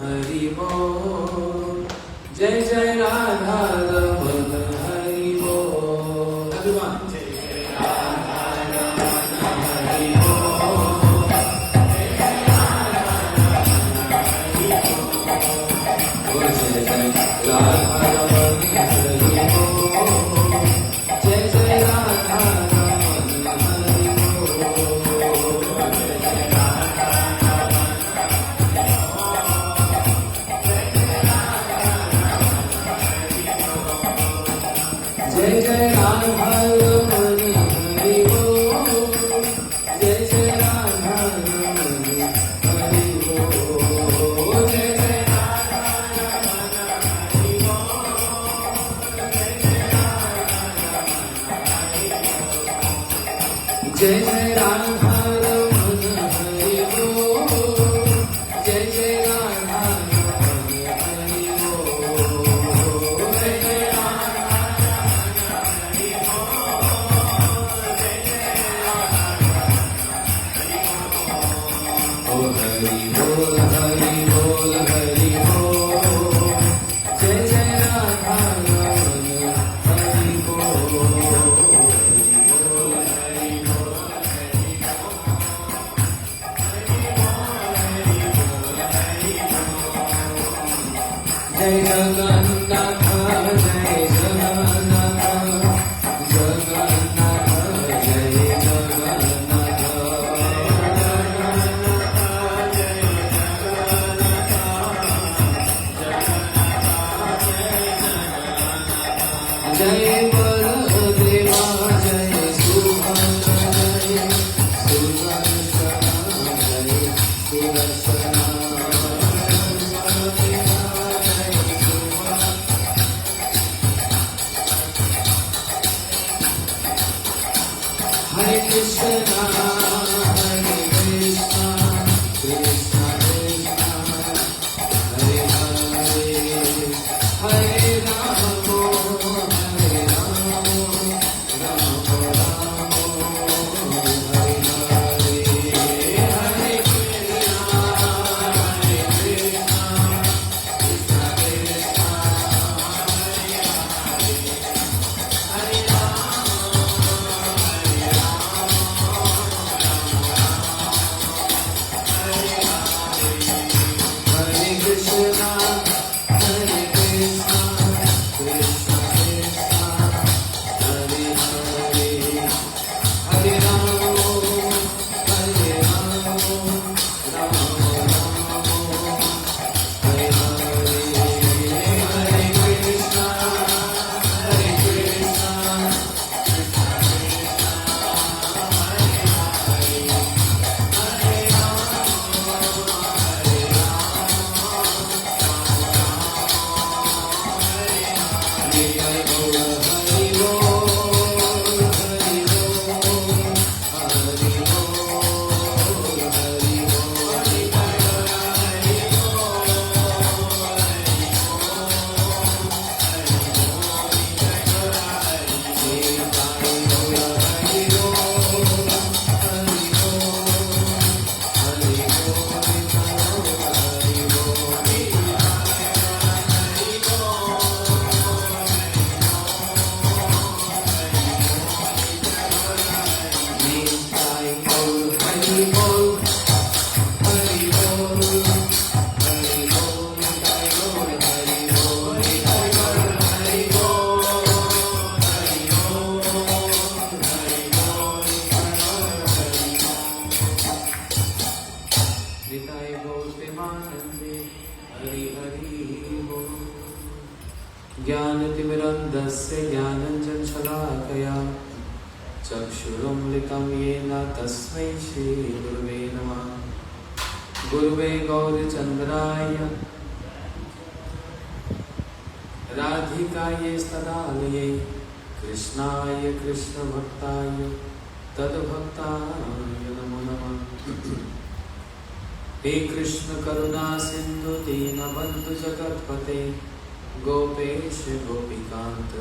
हरि बोल। जय जय राधा रमन हरि बोल। अभिमान जय जय राधा रमन हरि बोल। जय जय राधा रमन हरि बोल। जय जय राधा रमन हरि बोल। जय जय राधा रमन हरि बोल। जय जय राधा रमन हरि बोल। जय जय राधा रमन हरि बोल। जय जय राधा रमन हरि बोल। जय जय राधा रमन हरि बोल। जय जय राधा रमन हरि बोल। जय जय हरि बोल हरि बोल हरि बोल। जय जय राधा रमन हरि बोल। हरि बोल हरि बोल हरि बोल। जय जगन्नाथ जय जगन्नाथ जगन्नाथ जय जगन्नाथ। जय बलदेवा जय सुभद्र जय सुदर्शन जय सुदर्शन। हरे कृष्णा कृष्णा कृष्णा हरे हरे हरे राम हरे राम राम राम हरे हरे। हरे कृष्णा कृष्णा कृष्णा हरे राम हरे कृष्णा कृष्णा कृष्णा हरे हरे हरे राम राम राम हरे हरे। हरे कृष्णा ज्ञानतिमिरन्धस्य ज्ञानञ्जनशलाकया चक्षुरुन्मिलितं येन तस्मै श्रीगुरुवे नमः। गुरुवे गौरचन्द्राय राधिकायै तदालये कृष्णाय कृष्णभक्ताय तद्भक्ताय नमो नमः। हे कृष्ण करुणा सिन्धु दीनबन्धु जगत्पते गोपेश गोपीकांत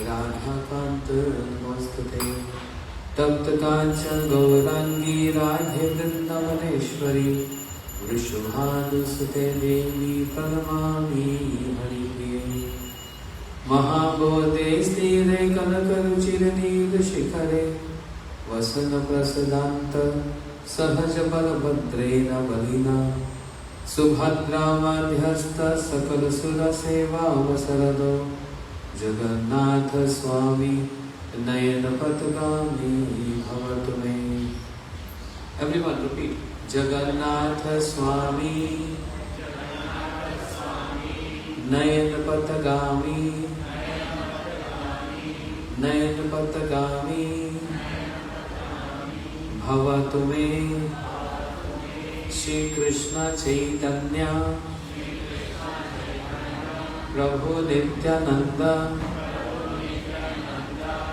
राधाकांत नमोस्तुते। तप्त कांचन गौरांगी राधे वृंदावनेश्वरी वृषभानुसुते देवी प्रणमामि हरिप्रिये महाबोधे स्थिरे कनकरुचिरनीलशिखरे वसनप्रसदान्त सहजबलभद्रेण बलिना सुभद्रामाध्यस्थ सकलसुरसेवावसरदो जगन्नाथ स्वामी नयनपथगामी भवतु मे. Everyone repeat. Jagannath Swami Nayanapatagami Nayanapatagami Bhavatu me Shri Krishna Chaitanya Prabhu Nityananda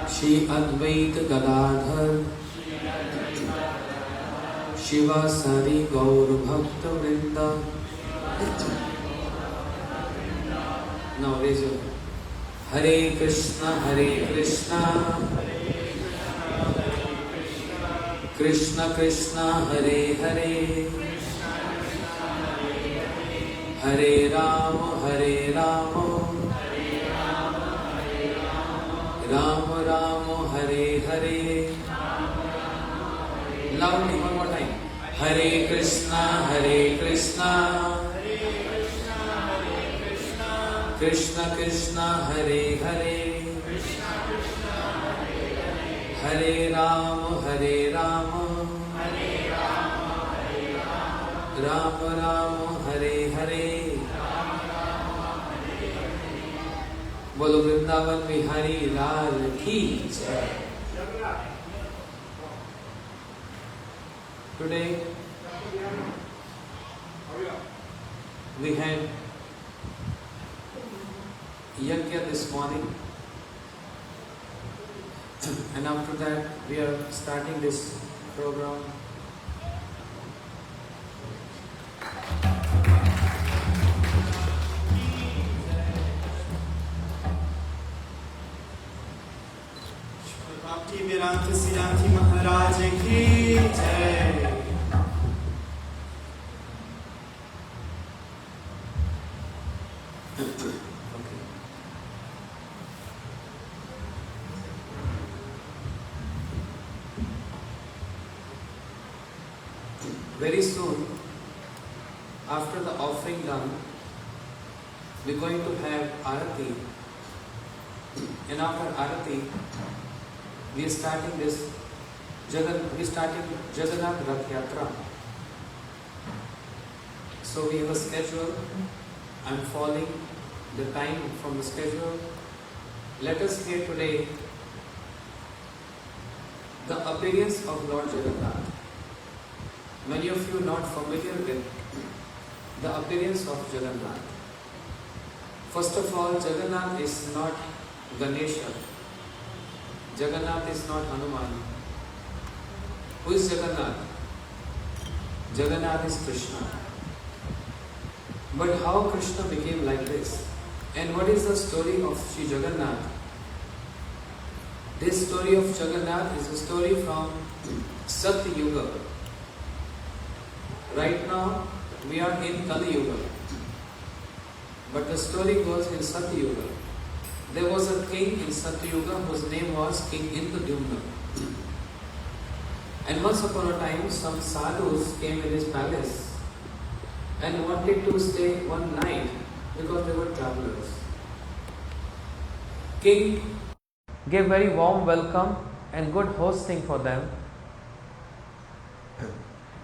Shri Advaita Gadadhar Shiva Sari Gaur Bhakta Vrinda. Now raise your Hare Krishna Krishna Krishna Hare Hare Hare Rama Rama Rama Hare Hare. Loudly, one more time. Hare Krishna Krishna Krishna Hare Hare Hare Rama Rama Rama Hare Hare. Bolo Vrindavan Bihari Lal ki jai. Today we had Yajna this morning, and after that we are starting this program. Bhakti Vedanta Siddhanti Maharaj ki jai. Very soon, after the offering done, we're going to have Arati, and after Arati, we are starting Jagannath Rath Yatra. So we have a schedule. I'm following the time from the schedule. Let us hear today the appearance of Lord Jagannath. Many of you are not familiar with the appearance of Jagannath. First of all, Jagannath is not Ganesha. Jagannath is not Hanuman. Who is Jagannath? Jagannath is Krishna. But how Krishna became like this? And what is the story of Sri Jagannath? This story of Jagannath is a story from Satya Yuga. Right now, we are in Kali Yuga. But the story goes in Satya Yuga. There was a king in Satya Yuga whose name was King Indradyumna. And once upon a time, some sadhus came in his palace and wanted to stay one night because they were travelers. King gave very warm welcome and good hosting for them.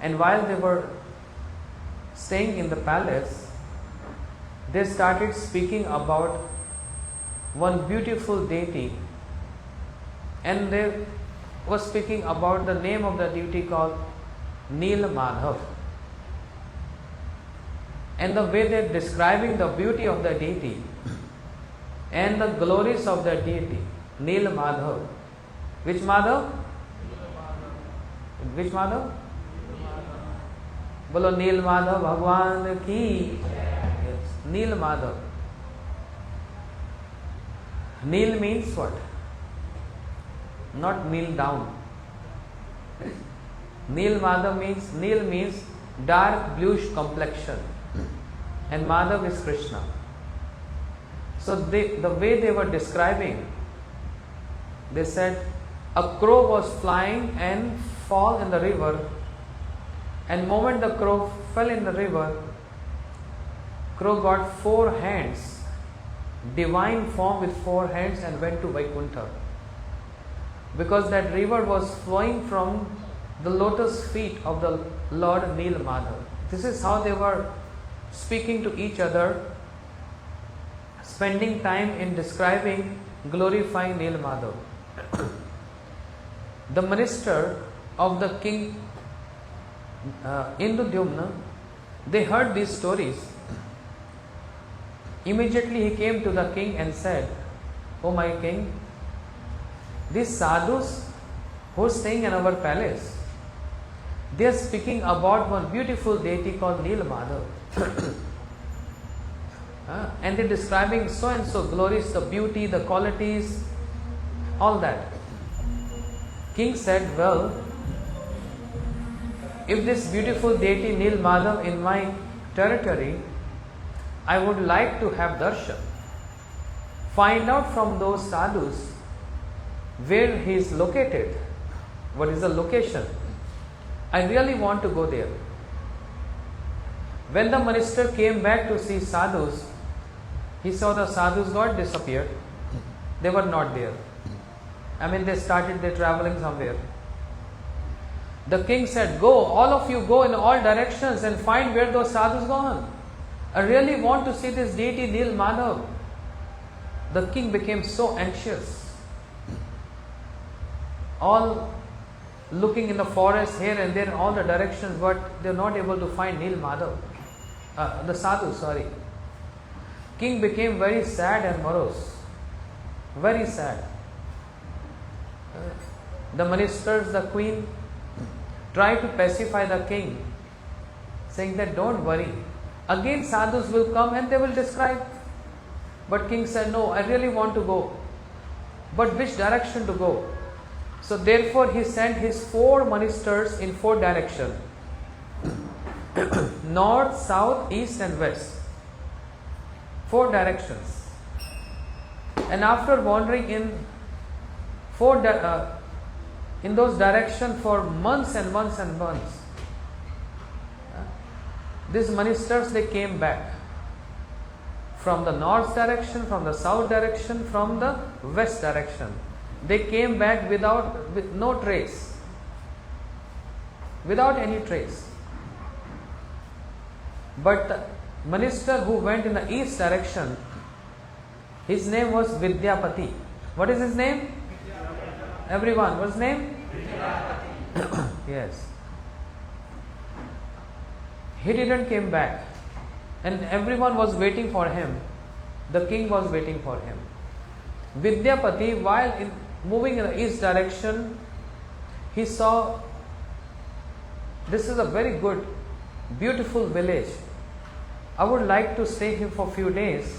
And while they were staying in the palace, they started speaking about one beautiful deity, and they were speaking about the name of the deity called Neel Madhav. And the way they are describing the beauty of the deity and the glories of the deity, Neel Madhav. Which Madhav? Which Madhav? Bolo Neel Madhav Bhagwan ki. Yes, Neel Madhav. Kneel means what? Not kneel down. Neel Madhav means dark bluish complexion, and Madhav is Krishna. So the way they were describing, they said a crow was flying and fall in the river, and moment the crow fell in the river, crow got 4 hands, divine form with 4 hands, and went to Vaikuntha. Because that river was flowing from the lotus feet of the Lord Nil Madhav. This is how they were speaking to each other, spending time in describing, glorifying Nil Madhav. The minister of the king Indudyumna, they heard these stories. Immediately he came to the king and said, "O my king, these sadhus who are staying in our palace, they are speaking about one beautiful deity called Nil Madhav." And they are describing so and so glories, the beauty, the qualities, all that. King said, "Well, if this beautiful deity Nil Madhav in my territory, I would like to have darshan. Find out from those sadhus where he is located, what is the location. I really want to go there." When the minister came back to see sadhus, he saw the sadhus got disappeared. They were not there. They started their traveling somewhere. The king said, "Go, all of you go in all directions and find where those sadhus gone. I really want to see this deity Nil Madhav." The king became so anxious. All looking in the forest here and there in all the directions, but they are not able to find Nil Madhav. The sadhu, sorry. King became very sad and morose. Very sad. The ministers, the queen, tried to pacify the king, saying that don't worry. Again sadhus will come and they will describe. But king said, "No, I really want to go. But which direction to go?" So therefore he sent his 4 ministers in 4 directions. North, south, east and west. 4 directions. And after wandering in those directions for months and months and months, these ministers, they came back from the north direction, from the south direction, from the west direction. They came back with no trace, without any trace. But the minister who went in the east direction, his name was Vidyapati. What is his name? Everyone, what's his name? Yes. He didn't came back, and everyone was waiting for him. The king was waiting for him. Vidyapati, while moving in the east direction, he saw this is a very good, beautiful village. I would like to stay here for a few days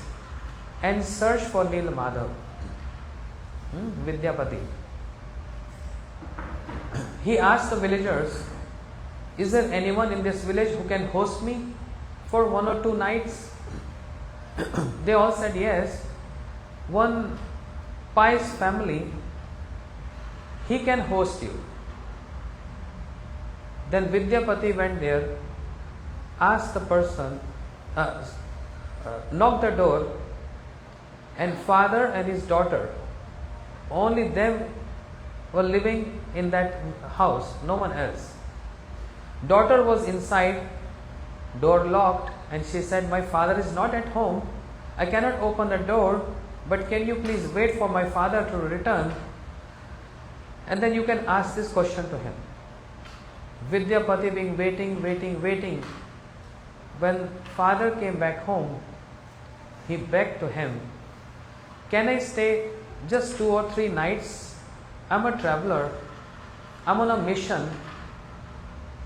and search for Nil Madhav. Vidyapati. He asked the villagers, "Is there anyone in this village who can host me for 1 or 2 nights?" They all said yes. One pious family, he can host you. Then Vidyapati went there, asked the person, knocked the door, and father and his daughter, only them were living in that house, no one else. Daughter was inside, door locked, and she said, "My father is not at home. I cannot open the door, but can you please wait for my father to return, and then you can ask this question to him." Vidyapati being waiting. When father came back home, he begged to him, "Can I stay just 2 or 3 nights? I'm a traveler. I'm on a mission.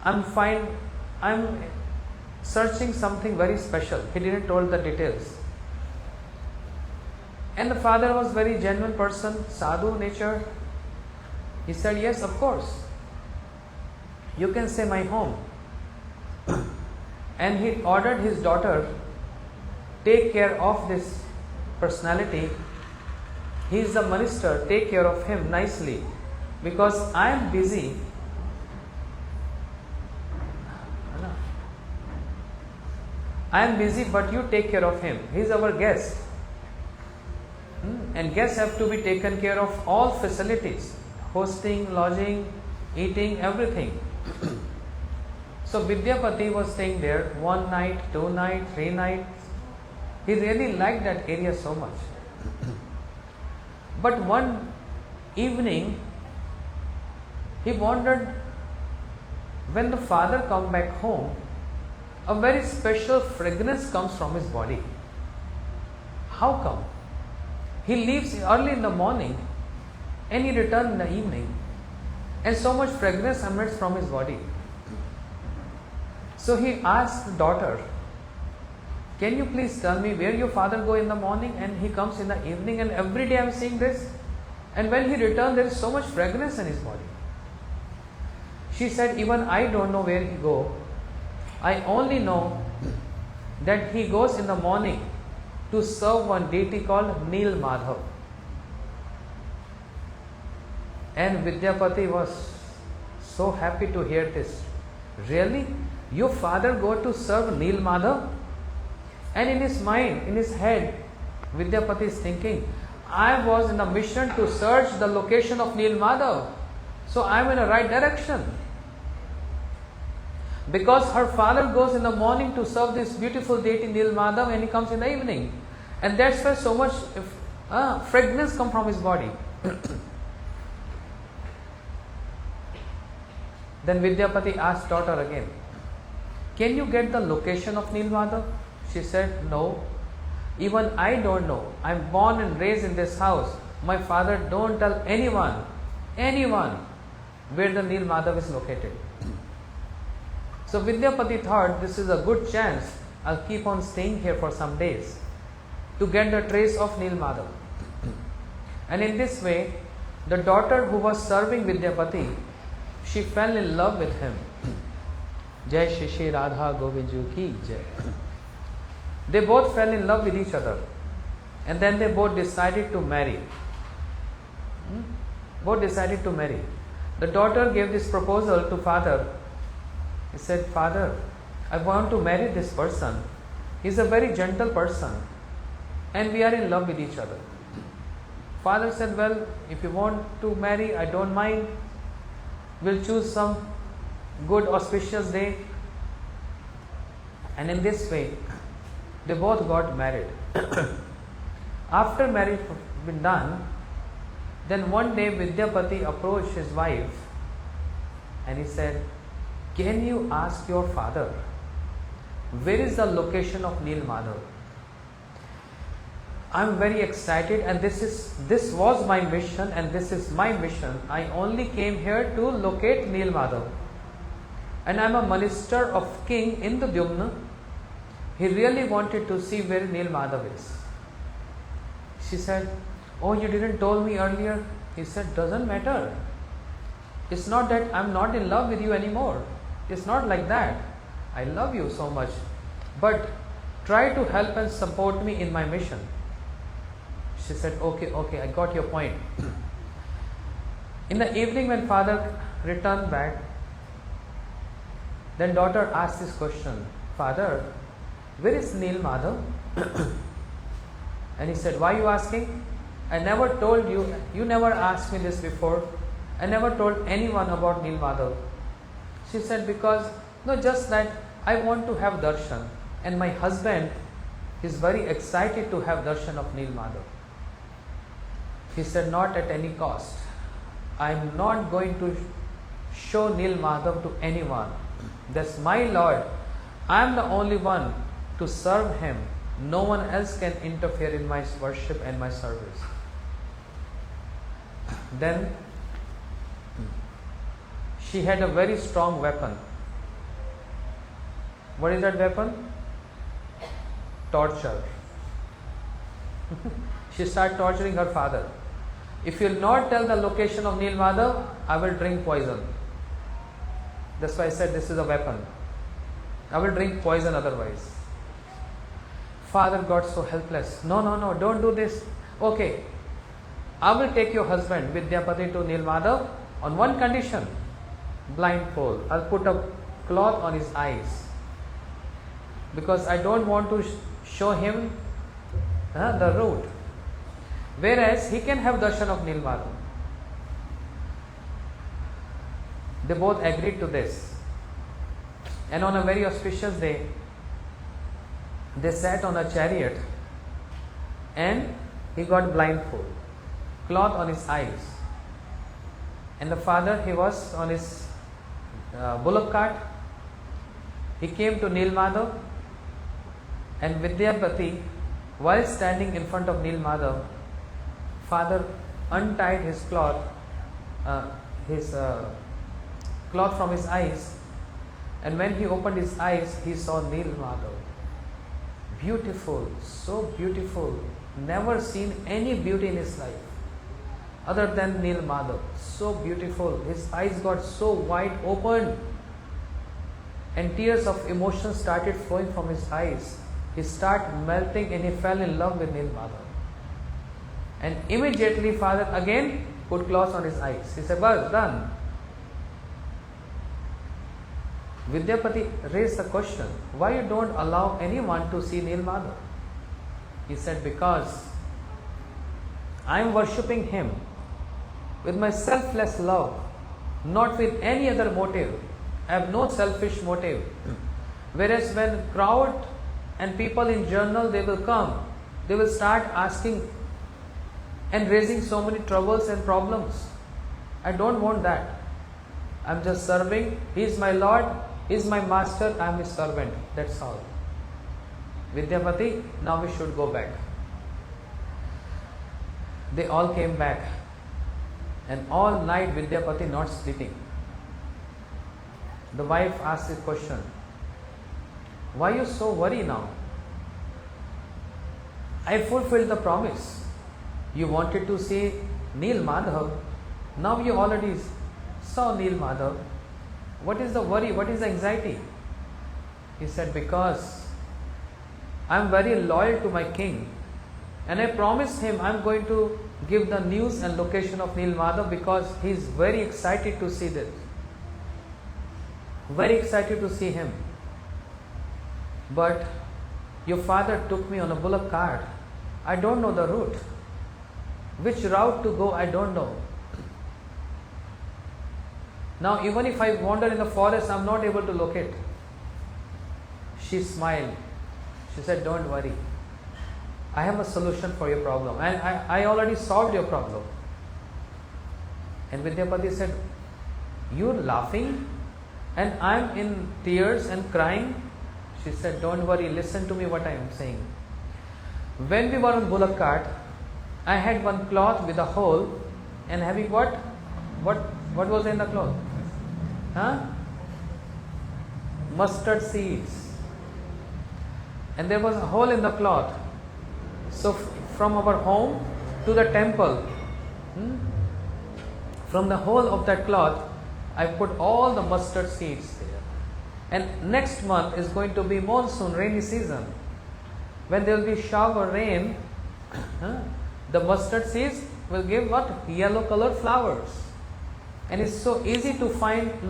I'm searching something very special." He didn't tell the details. And the father was very genuine person, sadhu nature. He said, "Yes, of course. You can say my home." And he ordered his daughter, take care of this personality. He is the minister, take care of him nicely, because I am busy. I am busy, but you take care of him. He is our guest. And guests have to be taken care of, all facilities, hosting, lodging, eating, everything. So Vidyapati was staying there 1 night, 2 nights, 3 nights. He really liked that area so much. But one evening, he wondered, when the father come back home, a very special fragrance comes from his body. How come? He leaves early in the morning and he returns in the evening, and so much fragrance emanates from his body. So he asked the daughter, can you please tell me where your father go in the morning and he comes in the evening, and every day I am seeing this, and when he returns there is so much fragrance in his body. She said, even I don't know where he go. I only know that he goes in the morning to serve one deity called Neel Madhav. And Vidyapati was so happy to hear this. Really? Your father go to serve Neel Madhav? And in his mind, in his head, Vidyapati is thinking, I was in a mission to search the location of Neel Madhav, so I am in the right direction. Because her father goes in the morning to serve this beautiful deity Neel Madhav, and he comes in the evening. And that's why so much fragrance comes from his body. Then Vidyapati asked daughter again, can you get the location of Neel Madhav? She said, no. Even I don't know. I am born and raised in this house. My father don't tell anyone where the Neel Madhav is located. So Vidyapati thought, this is a good chance. I'll keep on staying here for some days to get the trace of Neel Madhav. And in this way, the daughter who was serving Vidyapati, she fell in love with him. Jai Shri Shri Radha Govindu ki Jai. They both fell in love with each other, and then they both decided to marry. Both decided to marry. The daughter gave this proposal to father. He said, Father, I want to marry this person. He is a very gentle person, and we are in love with each other. Father said, well, if you want to marry, I don't mind. We'll choose some good auspicious day. And in this way, they both got married. After marriage been done, then one day Vidyapati approached his wife and he said, can you ask your father, where is the location of Neel Madhav? I am very excited, and this was my mission, and this is my mission. I only came here to locate Neel Madhav, and I am a minister of King Indradyumna. He really wanted to see where Neel Madhav is. She said, oh, you didn't tell me earlier. He said, doesn't matter. It's not that I'm not in love with you anymore. It's not like that. I love you so much. But try to help and support me in my mission. She said, okay, I got your point. In the evening when father returned back, then daughter asked this question, Father, where is Neel Madhav? And he said, why are you asking? I never told you, you never asked me this before. I never told anyone about Neel Madhav. She said, because, no, just that I want to have darshan, and my husband is very excited to have darshan of Neel Madhav. He said, not at any cost. I am not going to show Neel Madhav to anyone. That's my Lord. I am the only one to serve him. No one else can interfere in my worship and my service. Then she had a very strong weapon. What is that weapon? Torture. She started torturing her father. If you will not tell the location of Neel Madhav, I will drink poison. That's why I said this is a weapon. I will drink poison otherwise. Father got so helpless. No, don't do this. Okay, I will take your husband Vidyapati to Nilmadhav on one condition, blindfold. I'll put a cloth on his eyes because I don't want to show him the route. Whereas he can have darshan of Nilmadhav. They both agreed to this. And on a very auspicious day, they sat on a chariot and he got blindfold, cloth on his eyes. And the father, he was on his bullock cart. He came to Nilmadhav, and Vidyapati, while standing in front of Nilmadhav, father untied his cloth from his eyes, and when he opened his eyes, he saw Nilmadhav. Beautiful, so beautiful, never seen any beauty in his life other than Nilmadhav. So beautiful, his eyes got so wide open and tears of emotion started flowing from his eyes. He started melting and he fell in love with Nilmadhav. And immediately father again put cloth on his eyes. He said, "Bas, done." Vidyapati raised the question, "Why you don't allow anyone to see Nilmadhav?" He said, "Because I am worshipping him with my selfless love, not with any other motive. I have no selfish motive." Whereas when crowd and people in general, they will come, they will start asking and raising so many troubles and problems. I don't want that. I am just serving. He is my Lord, He is my master, I am his servant. That's all. Vidyapati, now we should go back. They all came back, and all night Vidyapati not sleeping. The wife asked a question, "Why you so worried now? I fulfilled the promise. You wanted to see Nilmadhav. Now you already saw Nilmadhav. What is the worry? What is the anxiety?" He said, "Because I am very loyal to my king, and I promised him I am going to give the news and location of Nilmadhav because he is very excited to see this. Very excited to see him. But your father took me on a bullock cart. I don't know the route. Which route to go, I don't know. Now even if I wander in the forest, I am not able to locate." She smiled. She said, "Don't worry. I have a solution for your problem, and I already solved your problem." And Vidyapati said, "You're laughing and I'm in tears and crying?" She said, "Don't worry, listen to me what I am saying. When we were on bullock cart, I had one cloth with a hole and having what was in the cloth? Mustard seeds. And there was a hole in the cloth. So from our home to the temple, from the hole of that cloth, I put all the mustard seeds there. And next month is going to be monsoon, rainy season. When there will be shower rain, the mustard seeds will give what? Yellow colored flowers. And it's so easy to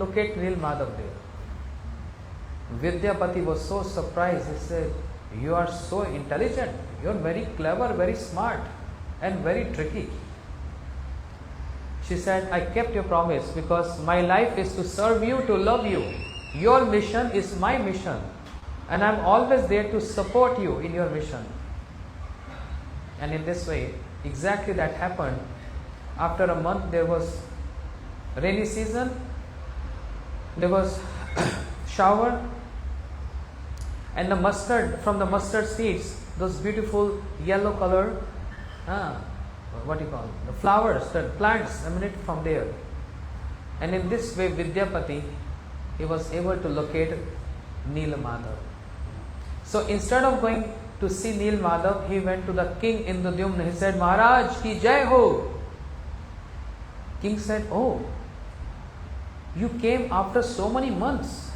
locate Nilmadhav there." Vidyapati was so surprised. He said, "You are so intelligent. You are very clever, very smart, and very tricky." She said, "I kept your promise because my life is to serve you, to love you. Your mission is my mission, and I am always there to support you in your mission." And in this way, exactly that happened. After a month, there was rainy season, there was shower, and from the mustard seeds, those beautiful yellow color, the flowers, the plants emanate from there. And in this way, Vidyapati, he was able to locate Nilmadhav. So instead of going to see Nilmadhav, he went to the king Indradyumna. He said, "Maharaj ki jai ho." King said, "Oh, you came after so many months.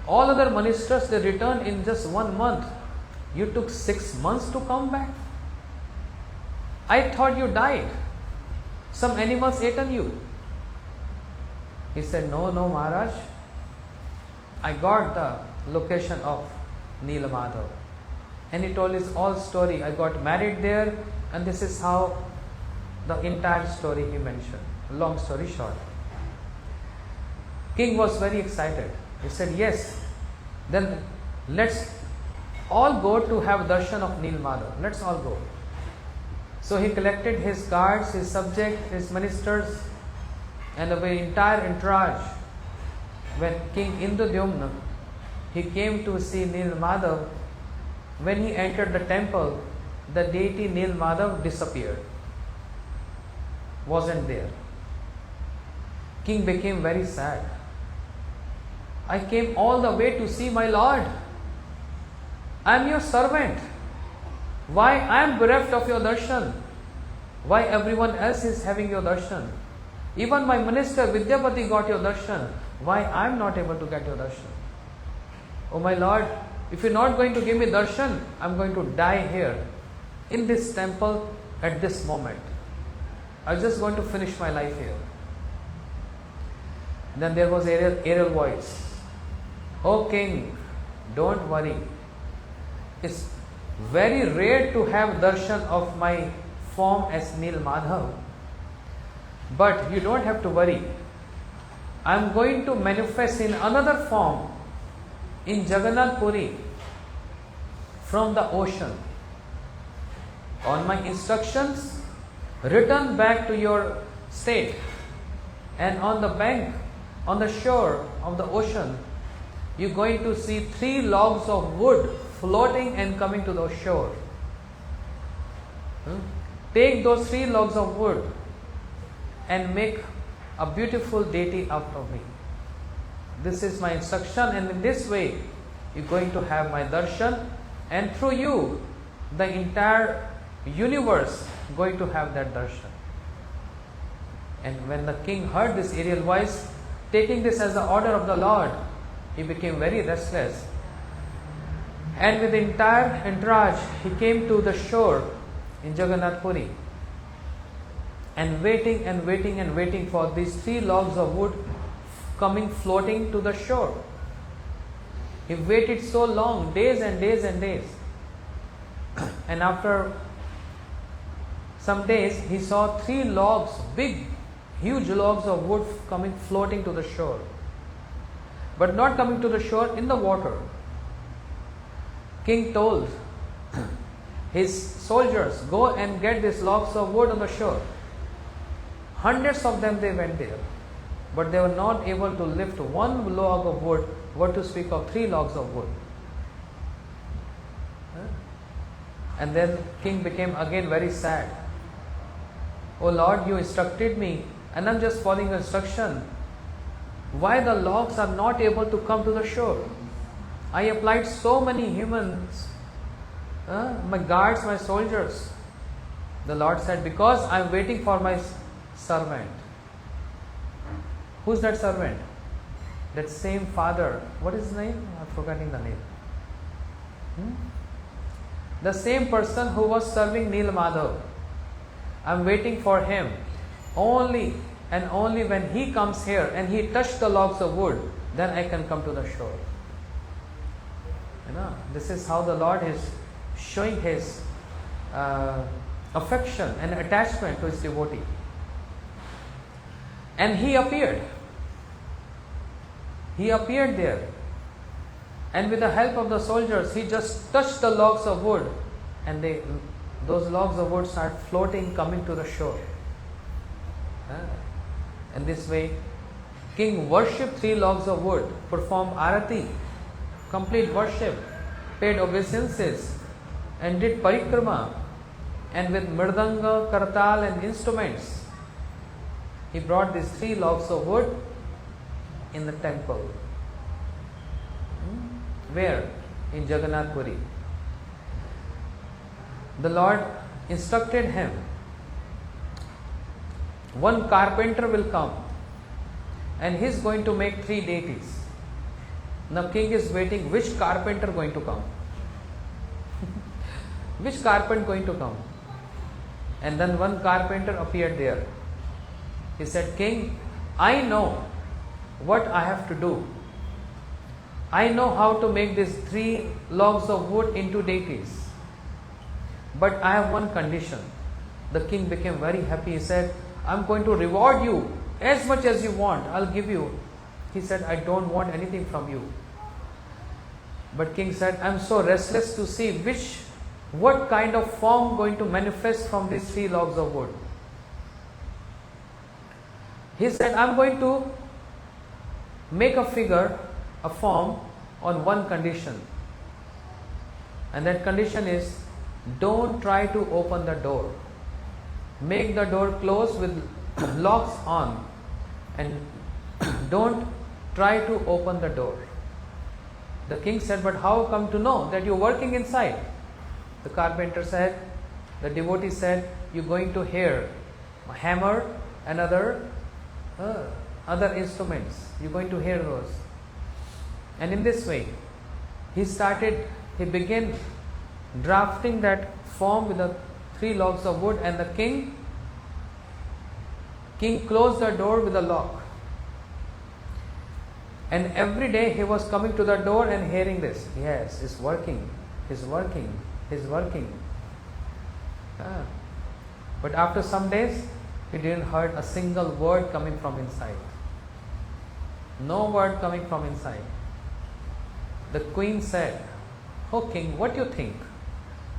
All other ministers, they return in just 1 month. You took 6 months to come back. I thought you died. Some animals ate on you. He said, no, Maharaj. I got the location of Nila Madhav. And he told his whole story. I got married there, and this is how the entire story he mentioned. Long story short. King was very excited. He said, yes, then let's all go to have darshan of Nila Madhav. Let's all go. So he collected his guards, his subjects, his ministers, and the entire entourage. When King Indradyumna, he came to see Nila Madhav. When he entered the temple, the deity Nila Madhav disappeared. Wasn't there. King became very sad. I came all the way to see my Lord. I am your servant. Why I am bereft of your darshan? Why everyone else is having your darshan? Even my minister Vidyapati got your darshan. Why I am not able to get your darshan? Oh my Lord, if you are not going to give me darshan, I am going to die here in this temple at this moment. I am just going to finish my life here. Then there was aerial voice. Oh King, don't worry. It's very rare to have darshan of my form as Nila Madhav. But you don't have to worry. I am going to manifest in another form in Jagannath Puri from the ocean. On my instructions, return back to your state, and on the bank, on the shore of the ocean, you're going to see 3 logs of wood floating and coming to the shore. Take those 3 logs of wood and make a beautiful deity out of me. This is my instruction, and in this way you're going to have my darshan, and through you the entire universe going to have that darshan. And when the king heard this aerial voice, taking this as the order of the Lord, he became very restless. And with the entire entourage, he came to the shore in Jagannath Puri, and waiting for these 3 logs of wood coming floating to the shore. He waited so long, days and days and days. And after some days, he saw 3 logs, big, huge logs of wood coming floating to the shore. But not coming to the shore, in the water. King told his soldiers, go and get these logs of wood on the shore. Hundreds of them, they went there. But they were not able to lift 1 log of wood, what to speak of 3 logs of wood. And then king became again very sad. Oh Lord, you instructed me, and I'm just following your instruction. Why the logs are not able to come to the shore? I applied so many humans, my guards, my soldiers. The Lord said, because I'm waiting for my servant. Who's that servant? That same father. What is his name? I'm forgetting the name. The same person who was serving Nila Madhav. I'm waiting for him. Only and only when he comes here and he touched the logs of wood, then I can come to the shore. This is how the Lord is showing his affection and attachment to his devotee. And he appeared. He appeared there. And with the help of the soldiers, he just touched the logs of wood, and those logs of wood start floating, coming to the shore. And this way, king worshipped 3 logs of wood, performed arati, complete worship, paid obeisances, and did parikrama, and with mridanga, kartal and instruments, he brought these 3 logs of wood in the temple. Where? In Jagannath Puri. The Lord instructed him, one carpenter will come and he is going to make 3 deities. Now king is waiting, which carpenter going to come? Which carpenter going to come? And then one carpenter appeared there. He said, King, I know what I have to do. I know how to make these 3 logs of wood into deities. But I have one condition. The king became very happy. He said, I'm going to reward you as much as you want. I'll give you. He said, I don't want anything from you. But king said, I'm so restless to see what kind of form going to manifest from these 3 logs of wood. He said, I'm going to make a figure, a form on one condition. And that condition is, don't try to open the door. Make the door close with locks on, and don't try to open the door. The king said, but how come to know that you're working inside? The carpenter said, the devotee said, you're going to hear a hammer and other instruments. You're going to hear those. And in this way, he began drafting that form with the 3 logs of wood, and the king closed the door with a lock. And every day he was coming to the door and hearing this. Yes, it's working, it's working, it's working. But after some days, he didn't hear a single word coming from inside. No word coming from inside. The queen said, Oh king, what do you think?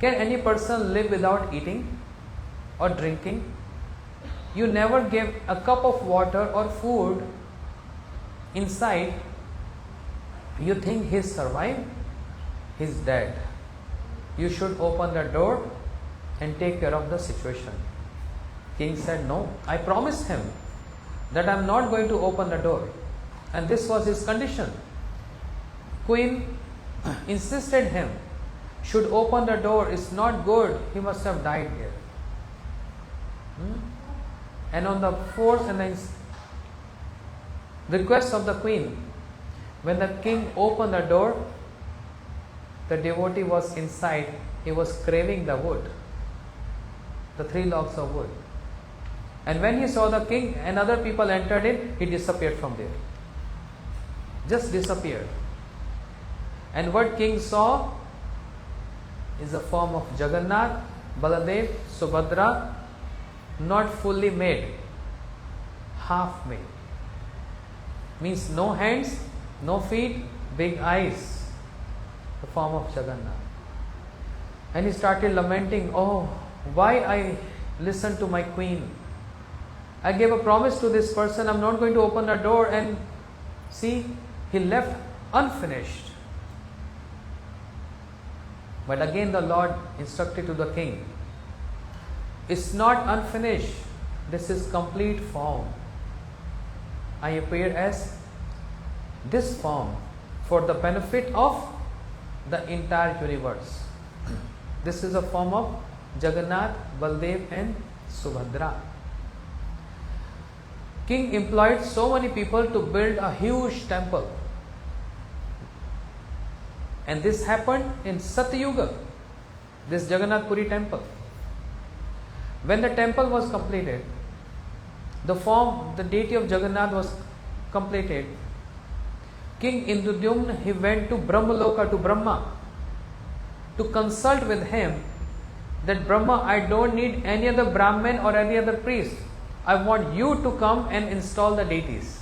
Can any person live without eating or drinking? You never gave a cup of water or food inside. You think he's survived? He's dead. You should open the door and take care of the situation. King said, no, I promised him that I'm not going to open the door. And this was his condition. Queen insisted him should open the door. It's not good. He must have died here. And on the 4th and 9th request of the queen, when the king opened the door, the devotee was inside. He was craving the wood, the 3 logs of wood. And when he saw the king and other people entered in, he disappeared from there. Just disappeared. And what king saw is the form of Jagannath, Baladev, Subhadra, not fully made, half made. Means no hands, no feet, big eyes, the form of Jagannath. And he started lamenting, oh, why I listened to my queen. I gave a promise to this person, I'm not going to open the door, and see, he left unfinished. But again the Lord instructed to the king, it's not unfinished, this is complete form. I appear as this form for the benefit of the entire universe. This is a form of Jagannath, Baldev and Subhadra. King employed so many people to build a huge temple. And this happened in Satyuga, this Jagannath Puri temple. When the temple was completed, the deity of Jagannath was completed, King Indradyumna, he went to Brahmaloka, to Brahma, to consult with him that Brahma, I don't need any other Brahmin or any other priest. I want you to come and install the deities.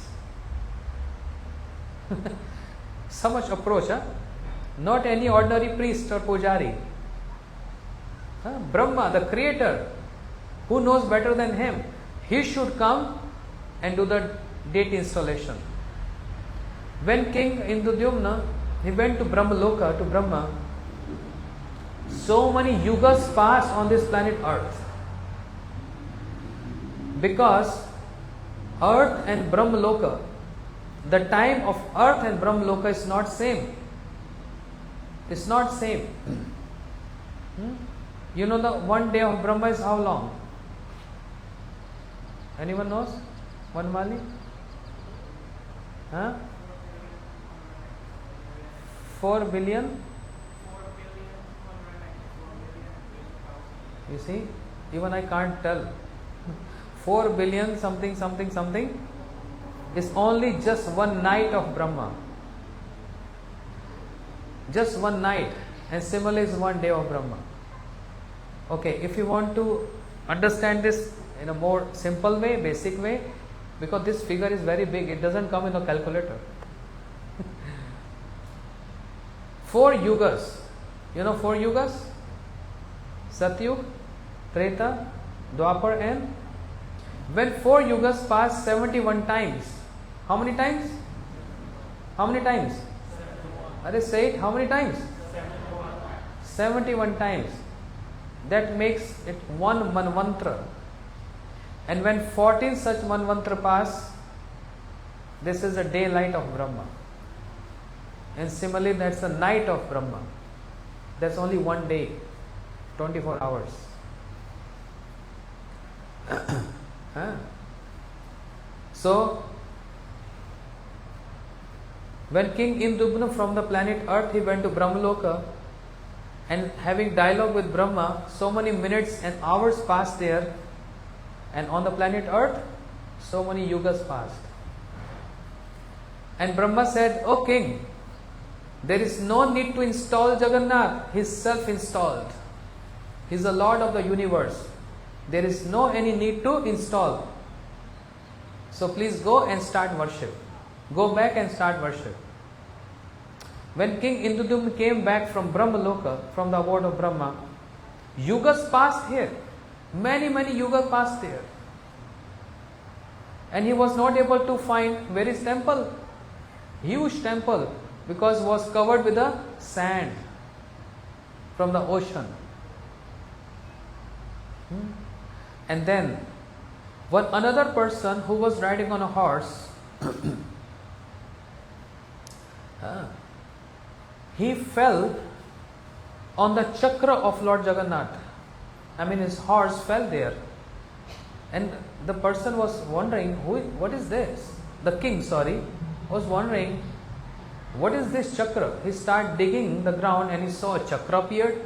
So much approach, huh? Not any ordinary priest or pujari. Brahma, the creator, who knows better than him, he should come and do the deity installation. When King Indradyumna, he went to Brahmaloka, to Brahma, so many yugas passed on this planet Earth. Because Earth and Brahmaloka, the time of Earth and Brahmaloka is not same. It's not same. You know the one day of Brahma is how long? Anyone knows? One mali? Huh? 4 billion. You see, even I can't tell. 4 billion something something something is only just one night of Brahma. Just one night, and similarly is one day of Brahma. Okay, if you want to understand this in a more simple way, basic way, because this figure is very big, it doesn't come in a calculator. 4 yugas. You know 4 yugas? Satyug, Treta, Dwapar, and when 4 yugas pass 71 times. How many times? How many times? Are say it, how many times? 71 times. That makes it one manvantra. And when 14 such manvantra pass, this is a daylight of Brahma. And similarly, that's a night of Brahma. That's only one day, 24 hours. So, when King Indubna from the planet Earth, he went to Brahmaloka, and having dialogue with Brahma, so many minutes and hours passed there, and on the planet Earth, so many yugas passed. And Brahma said, "O King, there is no need to install Jagannath. He is self-installed. He is the Lord of the universe. There is no any need to install. So please go and start worship. Go back and start worship." When King Indudumna came back from Brahmaloka, from the abode of Brahma, yugas passed here. Many yugas passed there. And he was not able to find where is temple. Huge temple, because it was covered with the sand from the ocean. And then one another person who was riding on a horse, he fell on the chakra of Lord Jagannath. I mean, his horse fell there. And the person was wondering, what is this? The king, was wondering, what is this chakra? He started digging the ground and he saw a chakra appeared.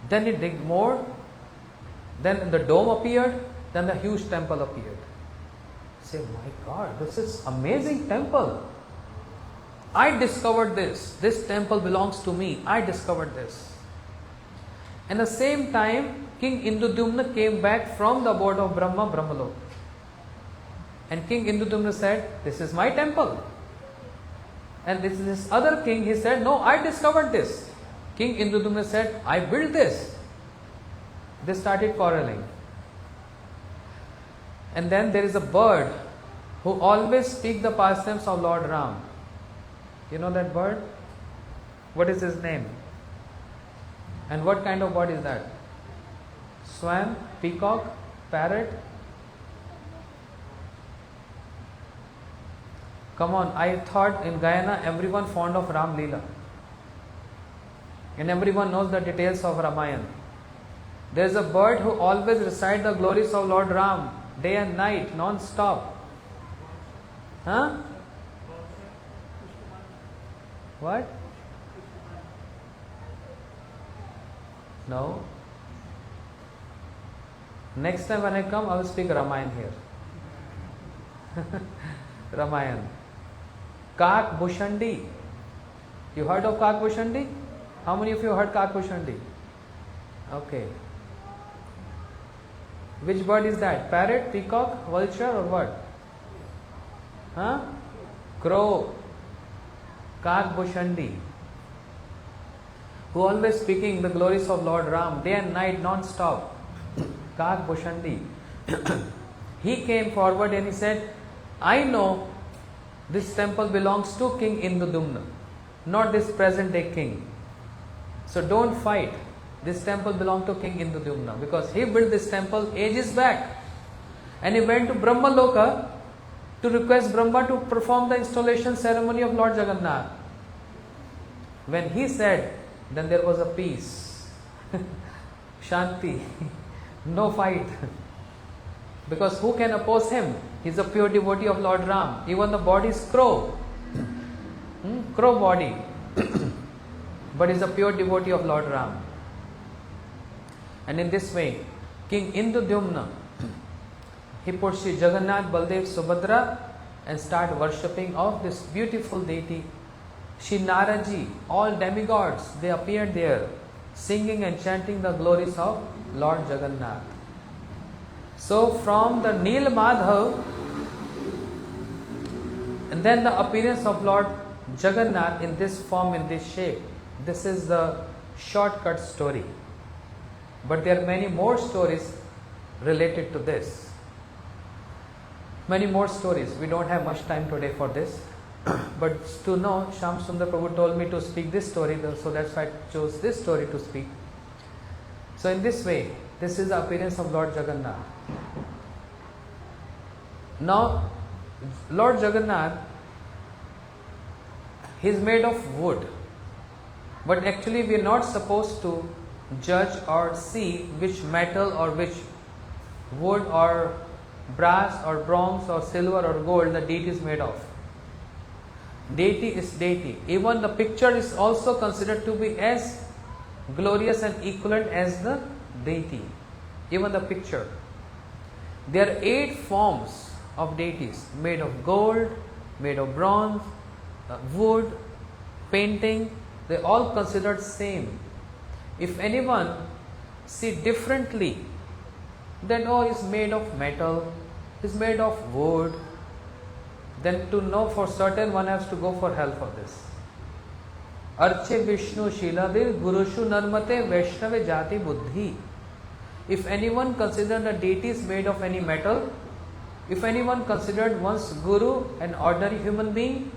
Then he digged more. Then the dome appeared. Then the huge temple appeared. Say, my God, this is amazing temple. I discovered this. This temple belongs to me. I discovered this. And at the same time, King Indudumna came back from the abode of Brahma, Brahmalok. And King Indudumna said, "This is my temple." And this other king, he said, "No, I discovered this." King Indudumna said, "I built this." They started quarreling. And then there is a bird who always speaks the pastimes of Lord Ram. You know that bird? What is his name? And what kind of bird is that? Swan, peacock, parrot? Come on, I thought in Guyana everyone fond of Ram Leela. And everyone knows the details of Ramayana. There is a bird who always recites the glories of Lord Ram day and night, non-stop. Huh? What? No. Next time when I come, I will speak Ramayana here. Ramayana. Kak Bhushandi. You heard of Kak Bhushandi? How many of you heard Kak Bhushandi? Okay. Which bird is that? Parrot, peacock, vulture, or what? Huh? Crow. Kak Bhushandi. Who always speaking the glories of Lord Ram day and night non-stop. Kak Bhushandi. He came forward and he said, "I know this temple belongs to King Indudumna, not this present day king. So don't fight. This temple belongs to King Indudumna because he built this temple ages back." And he went to Brahmaloka to request Brahma to perform the installation ceremony of Lord Jagannath. When he said, then there was a peace. Shanti. No fight. Because who can oppose him? He is a pure devotee of Lord Ram. Even the body is crow. Crow body. but is a pure devotee of Lord Ram. And in this way, King Indradyumna, he pursued Jagannath, Baldev, Subhadra and start worshipping of this beautiful deity. Shri Naraji, all demigods, they appeared there, singing and chanting the glories of Lord Jagannath. So from the Nil Madhav, and then the appearance of Lord Jagannath in this form, in this shape, this is the shortcut story. But there are many more stories related to this. Many more stories. We don't have much time today for this. But to know, Shyam Sundar Prabhu told me to speak this story, so that's why I chose this story to speak. So in this way, this is the appearance of Lord Jagannath. Now, Lord Jagannath, he is made of wood. But actually we are not supposed to judge or see which metal or which wood or brass or bronze or silver or gold the deity is made of. Deity is deity. Even the picture is also considered to be as glorious and equivalent as the deity. Even the picture. There are 8 forms of deities made of gold, made of bronze, wood, painting. They all considered same. If anyone see differently, then is made of metal, is made of wood, then to know for certain one has to go for hell for this. Arche Vishnu Shiladir Gurushu Narmate Vaishnave Jati Buddhi. If anyone considered the deities made of any metal, if anyone considered one's Guru an ordinary human being,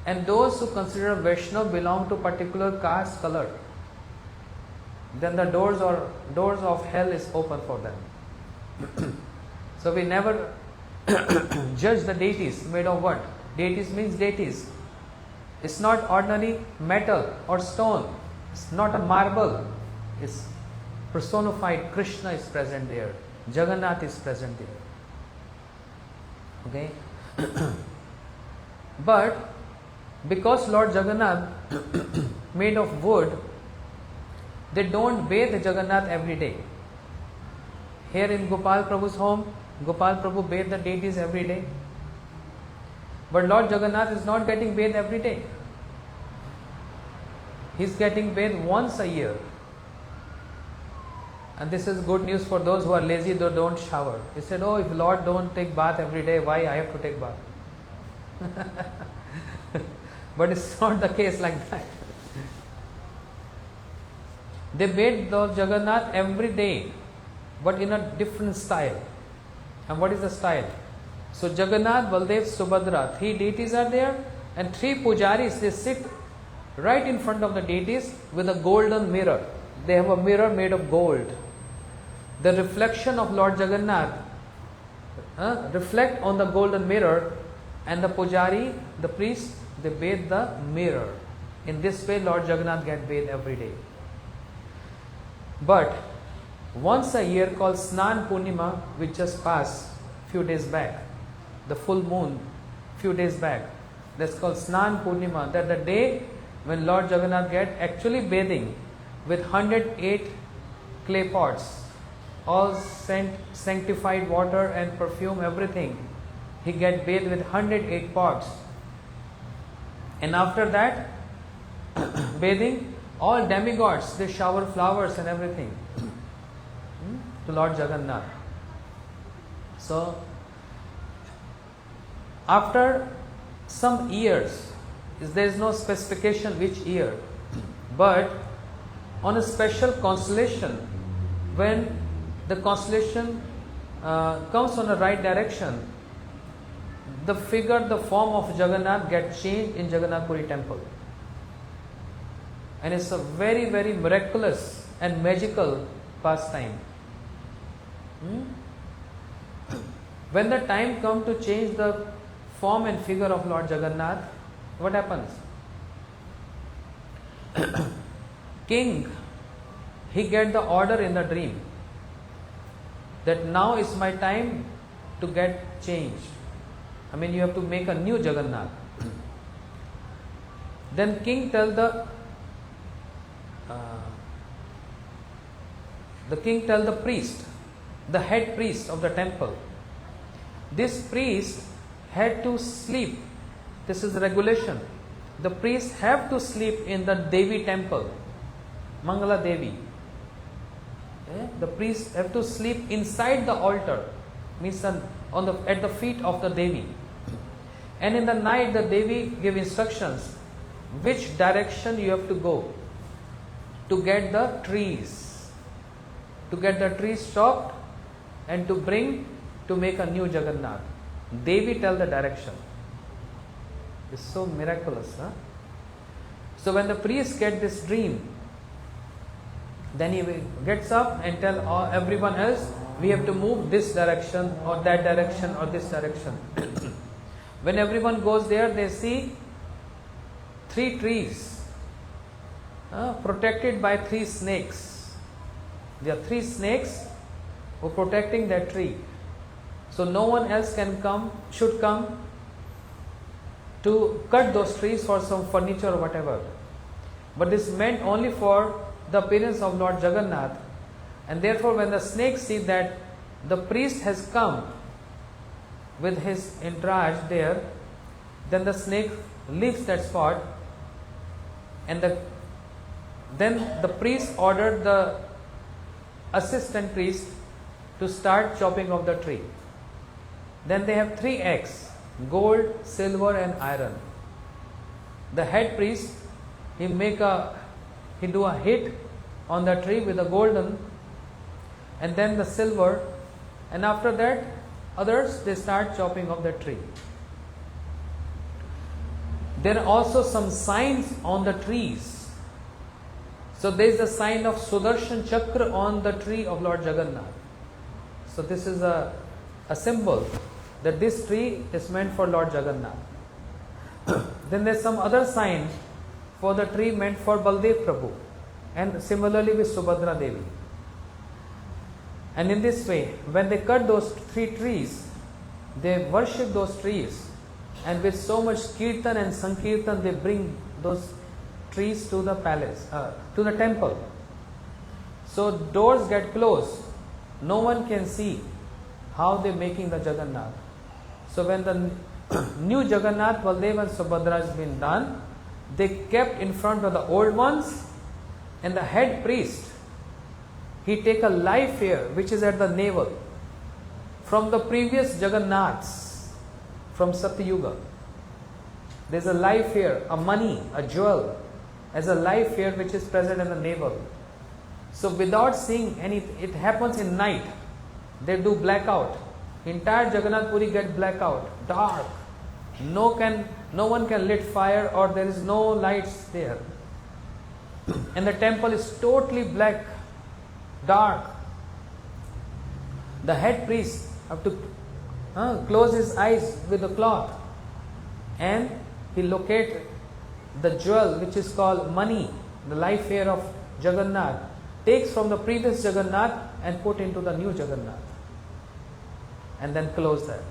and those who consider Vaishnava belong to particular caste color, then the doors of hell is open for them. So we never judge the deities made of what? Deities means deities. It's not ordinary metal or stone. It's not a marble. It's personified. Krishna is present there. Jagannath is present there. Okay? But because Lord Jagannath made of wood, they don't bathe Jagannath every day. Here in Gopal Prabhu's home, Gopal Prabhu bathed the deities every day. But Lord Jagannath is not getting bathed every day. He is getting bathed once a year. And this is good news for those who are lazy, they don't shower. He said, if Lord don't take bath every day, why I have to take bath? But it's not the case like that. They bathe Lord Jagannath every day, but in a different style. And what is the style? So Jagannath, Baldev, Subhadra, 3 deities are there, and 3 pujaris, they sit right in front of the deities with a golden mirror. They have a mirror made of gold. The reflection of Lord Jagannath reflect on the golden mirror, and the pujari, the priest, they bathe the mirror. In this way Lord Jagannath get bathed every day. But once a year called Snan Purnima, which just passed few days back, the full moon few days back, that's called Snan Purnima, that the day when Lord Jagannath get actually bathing with 108 clay pots, all sanctified water and perfume, everything. He get bathed with 108 pots. And after that bathing, all demigods, they shower flowers and everything to Lord Jagannath. So after some years, there is no specification which year, but on a special constellation, when the constellation comes on the right direction, the figure, the form of Jagannath gets changed in Jagannath Puri temple. And it's a very, very miraculous and magical pastime. When the time comes to change the form and figure of Lord Jagannath, what happens? King, he get the order in the dream that now is my time to get changed. I mean, you have to make a new Jagannath. Then king tell the the king tell the priest, the head priest of the temple, this priest had to sleep. This is the regulation. The priests have to sleep in the Devi temple, Mangala Devi. The priests have to sleep inside the altar, means at the feet of the Devi. And in the night the Devi give instructions which direction you have to go to get the trees, chopped and to make a new Jagannath. Devi tell the direction. It's so miraculous, huh? So when the priest get this dream, then he gets up and tell everyone else, we have to move this direction or that direction or this direction. When everyone goes there, they see 3 trees protected by 3 snakes. There are 3 snakes who are protecting that tree. So no one else should come to cut those trees for some furniture or whatever. But this meant only for the appearance of Lord Jagannath. And therefore when the snakes see that the priest has come with his entourage there, then the snake leaves that spot, and then the priest ordered the assistant priest to start chopping of the tree. Then they have 3 eggs, gold, silver and iron. The head priest, he do a hit on the tree with the golden and then the silver, and after that others they start chopping of the tree. There are also some signs on the trees. So there is a sign of Sudarshan Chakra on the tree of Lord Jagannath. So this is a symbol that this tree is meant for Lord Jagannath. Then there is some other sign for the tree meant for Baldev Prabhu, and similarly with Subhadra Devi. And in this way, when they cut those 3 trees, they worship those trees, and with so much kirtan and sankirtan they bring those trees to the palace, to the temple. So doors get closed, no one can see how they are making the Jagannath. So when the new Jagannath, Baldev and Subhadra has been done, they kept in front of the old ones, and the head priest, he take a live hair which is at the navel from the previous Jagannaths from Satyuga. There is a live hair, a money, a jewel as a live hair which is present in the navel. So without seeing anything, it happens in night. They do blackout. Entire Jagannath Puri get blackout, dark. No one can lit fire, or there is no lights there. And the temple is totally black, dark. The head priest have to close his eyes with a cloth, and he locate the jewel which is called money, the life hair of Jagannath, takes from the previous Jagannath and put into the new Jagannath, and then close that.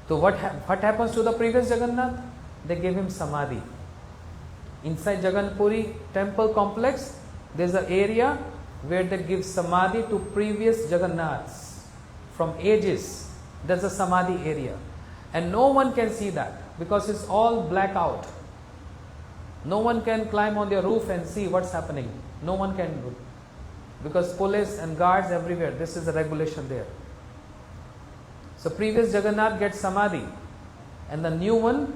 So what happens to the previous Jagannath? They give him samadhi. Inside Jagannath Puri temple complex, there is an area where they give samadhi to previous Jagannaths from ages. That's a samadhi area, and no one can see that because it's all black out. No one can climb on their roof and see what's happening. No one can do, because police and guards everywhere. This is the regulation there. So previous Jagannath gets samadhi, and the new one,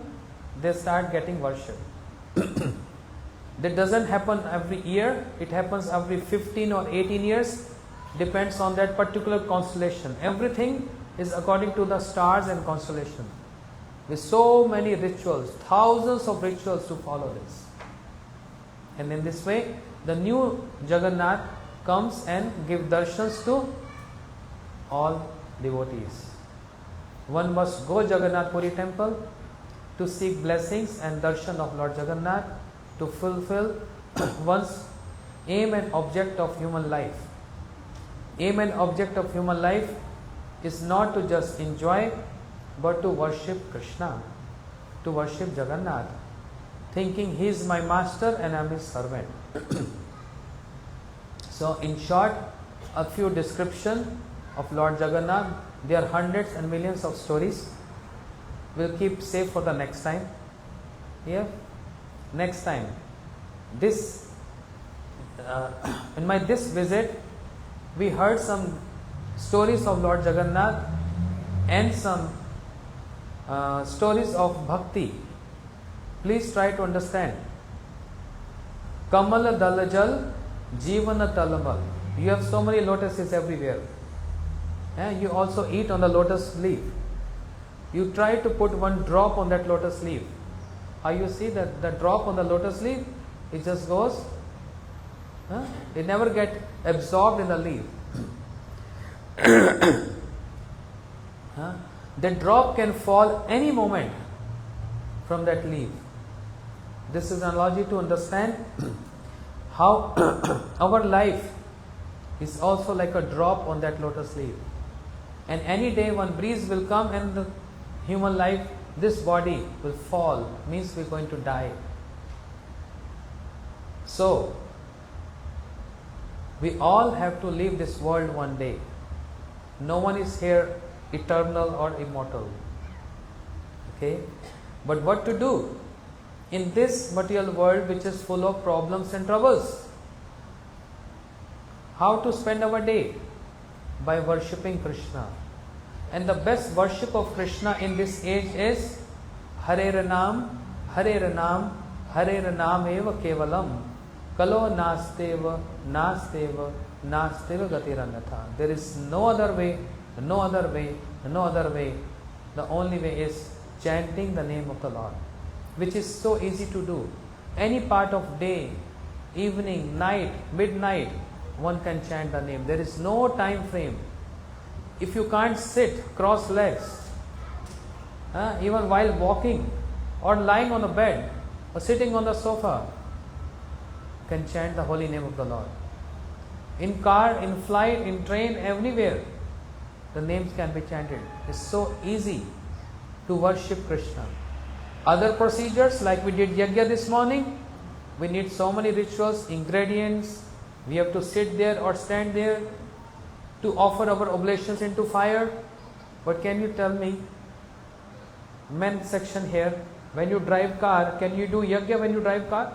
they start getting worship. That doesn't happen every year. It happens every 15 or 18 years. Depends on that particular constellation. Everything is according to the stars and constellation. With so many rituals, thousands of rituals to follow this. And in this way, the new Jagannath comes and give darshans to all devotees. One must go Jagannath Puri temple to seek blessings and darshan of Lord Jagannath, to fulfill one's aim and object of human life. Aim and object of human life is not to just enjoy, but to worship Krishna, to worship Jagannath, thinking he is my master and I am his servant. So in short, a few description of Lord Jagannath. There are hundreds and millions of stories. We'll keep safe for the next time. Yeah, next time. This in this visit, we heard some stories of Lord Jagannath and some stories of bhakti. Please try to understand. Kamala dalajal, jivana talamal. You have so many lotuses everywhere. You also eat on the lotus leaf. You try to put one drop on that lotus leaf. How you see that the drop on the lotus leaf, it just goes. It never get absorbed in the leaf. The drop can fall any moment from that leaf. This is an analogy to understand how our life is also like a drop on that lotus leaf. And any day one breeze will come and the human life, this body will fall, means we're going to die. So, we all have to leave this world one day. No one is here eternal or immortal. Okay? But what to do in this material world which is full of problems and troubles? How to spend our day? By worshipping Krishna. And the best worship of Krishna in this age is Hare Ranam, Hare Ranam, Hare Ranam eva kevalam. Kalo nasteva, nasteva, nasteva gatirannatha. There is no other way, no other way, no other way. The only way is chanting the name of the Lord, which is so easy to do. Any part of day, evening, night, midnight, one can chant the name. There is no time frame. If you can't sit cross legs, even while walking or lying on a bed or sitting on the sofa, can chant the holy name of the Lord. In car, in flight, in train, everywhere, the names can be chanted. It's so easy to worship Krishna. Other procedures, like we did yajna this morning, we need so many rituals, ingredients. We have to sit there or stand there to offer our oblations into fire. But can you tell me, men section here, when you drive car, can you do yajna when you drive car?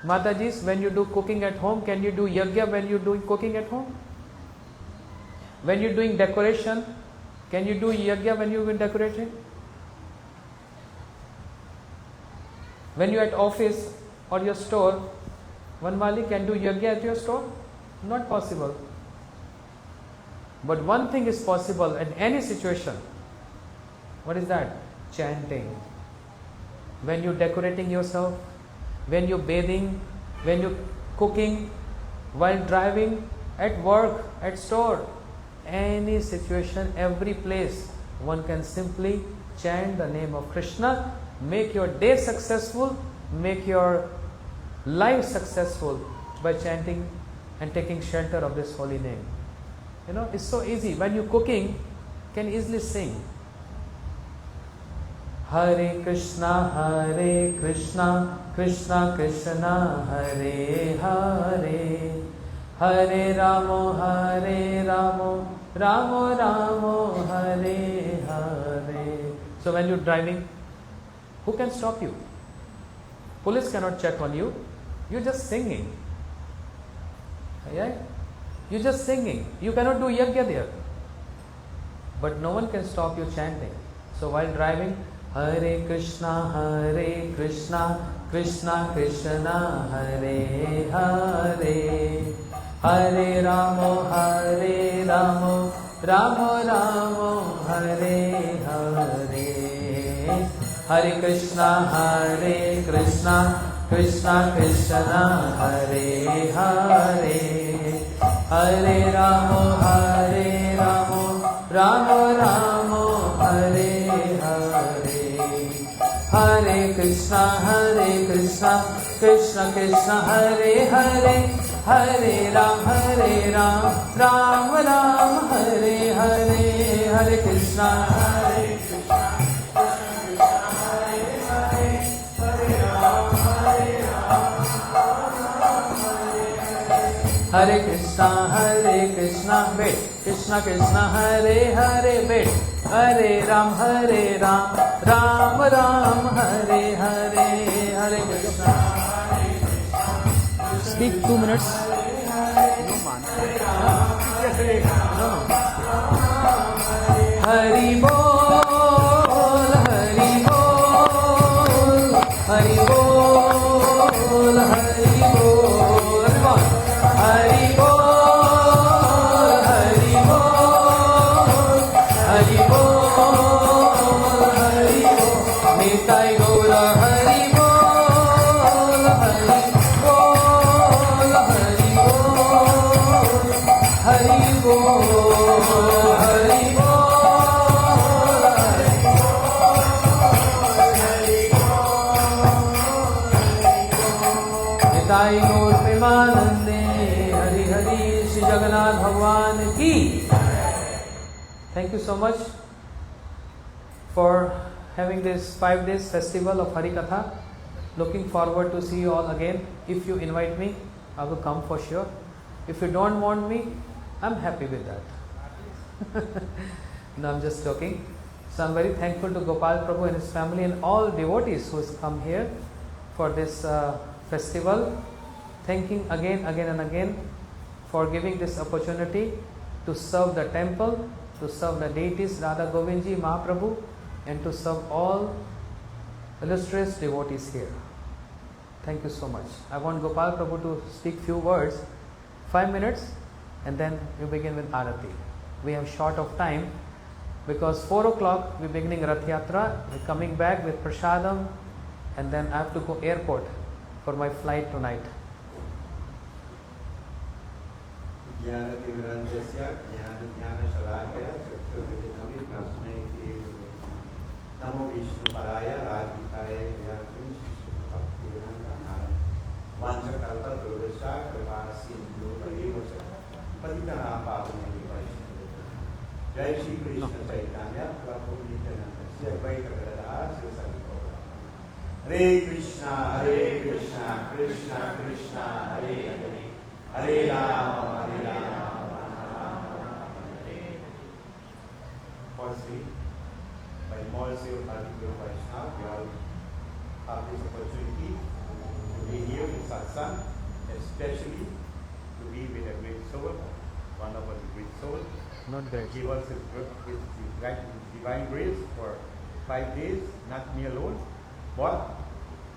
Matajis, when you do cooking at home, can you do yajna when you do cooking at home? When you are doing decoration, can you do yajna when you are decorating? When you are at office or your store, one mali can do yajna at your store? Not possible. But one thing is possible in any situation. What is that? Chanting. When you are decorating yourself, when you are bathing, when you are cooking, while driving, at work, at store, any situation, every place, one can simply chant the name of Krishna. Make your day successful, make your life successful by chanting and taking shelter of this holy name. You know, it's so easy. When you're cooking, can easily sing. Hare Krishna, Krishna Krishna, Hare Hare, Hare Ramo, Ramo Ramo, Hare Hare. So when you're driving, who can stop you? Police cannot check on you. You're just singing. Yeah? You're just singing. You cannot do yajna there. But no one can stop you chanting. So while driving, Hare Krishna, Krishna Krishna, Hare Hare, Hare Ramo, Ramo Ramo, Hare Hare, Hare Krishna, Krishna Krishna, Hare Hare, Hare Ramo, Ramo Ramo, Hare Hare, Hare Krishna, Krishna Krishna, Hare Hare, Hare Ram, Ram Ram, Hare Hare, Hare Krishna, Hare Ram, Hare Ram. Hare Krishna, wait, Krishna Krishna, Hare Hare, wait, Hare Ram, Ram Ram, Hare Hare, Hare Krishna. Speak 2 minutes. Hari Bol, Hari Bol, Hari Bol, Hari Bol, Hari Bol, Hari Bol, Hari Bol, Hari Bol, Nitai Gaura, Hari Bol, Hari Bol, Hari Bol, Hari Bol, Hari Bol. Nitai Gaur Premanande, Hari Hari, Shri Jagannath Bhagwan ki. Thank you so much for having this 5 days festival of Hari Katha. Looking forward to see you all again. If you invite me, I will come for sure. If you don't want me, I'm happy with that. No, I'm just joking. So I'm very thankful to Gopal Prabhu and his family and all devotees who has come here for this festival. Thanking again and again for giving this opportunity to serve the temple, to serve the deities Radha Govindji, Mahaprabhu, and to serve all illustrious devotees here. Thank you so much. I want Gopal Prabhu to speak few words, 5 minutes, and then we begin with Arati. We have short of time because 4 o'clock we're beginning Rath Yatra. We're coming back with Prasadam, and then I have to go airport for my flight tonight. Guyana Guyana Shalaya, Namo Vishnu Paraya, Radhikaya, Vancha Kalpa Durvasha, Kripasi, Dukha, Paditana Pavani Vaishnavi. Jai Shri Krishna Chaitanya, Prabhu Nityananda, Shri Advaita Gadadhara, Shri Saripura. Hare Krishna, Krishna Krishna, Hare Hare, Hare Rama, Hare Rama, Rama Hare. Firstly, by mercy of Advaita Vaishnava, we all have this opportunity to be here in Satsang, especially to be with a great soul, one of us great soul. Not great. Give us his divine grace for 5 days, not me alone, but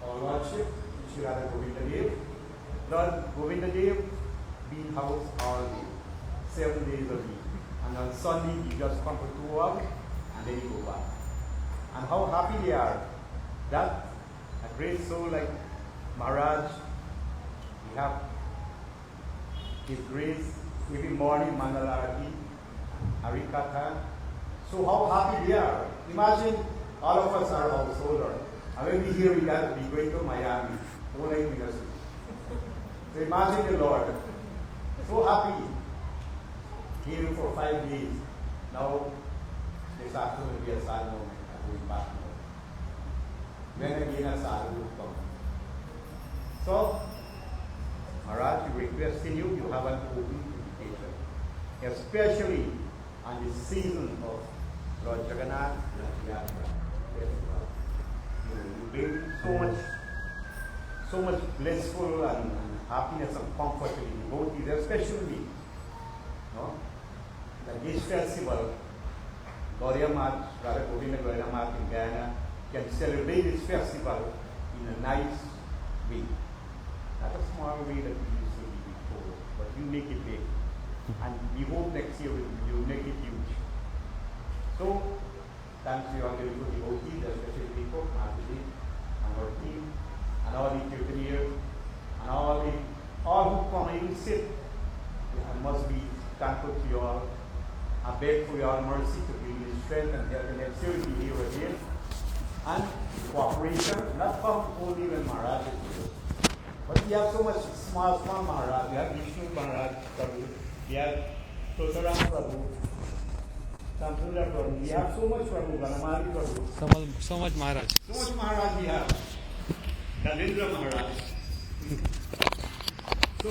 our Lordship, Shri Radha Govinda Dev. Lord Govinda Dev being house all day, 7 days a week. And on Sunday, you just come for 2 hours and then you go back. And how happy they are that a great soul like Maharaj, we have his grace every morning, Mangalarati, Harikatha. So how happy they are. Imagine all of us are householders. And when we hear we got to be going to Miami, don't like me. So imagine the Lord. So happy. Here for 5 days. Now, this afternoon will be a sad moment. I'm going back now. When again a sad will come. So, Maharaj, we requesting you, you have an open invitation. Especially on the season of Lord Jagannath and Yatra. You bring so much blissful and happiness and comfort to the devotees, especially that this festival, Gauriya Math, Radha Govinda Gauriya Math in Guyana, can celebrate this festival in a nice way. Not a small way that we used to be before, but you make it big. And we hope next year you make it huge. So, thanks to your beautiful devotees, especially people, Mataji, and our team, and all the Kirtaniers, and all who come and even sit. I must be thankful to you all. I beg for your mercy to bring me strength and help and activity here again. And cooperation, not from only when Maharaj is here. But we have so much small Maharaj. We have Vishnu Maharaj Prabhu. We have Tosaram Prabhu. Samsundar Prabhu. We have so much Prabhu. Ganamari Prabhu. So much Maharaj. So much Maharaj we have. Nalindra Maharaj. So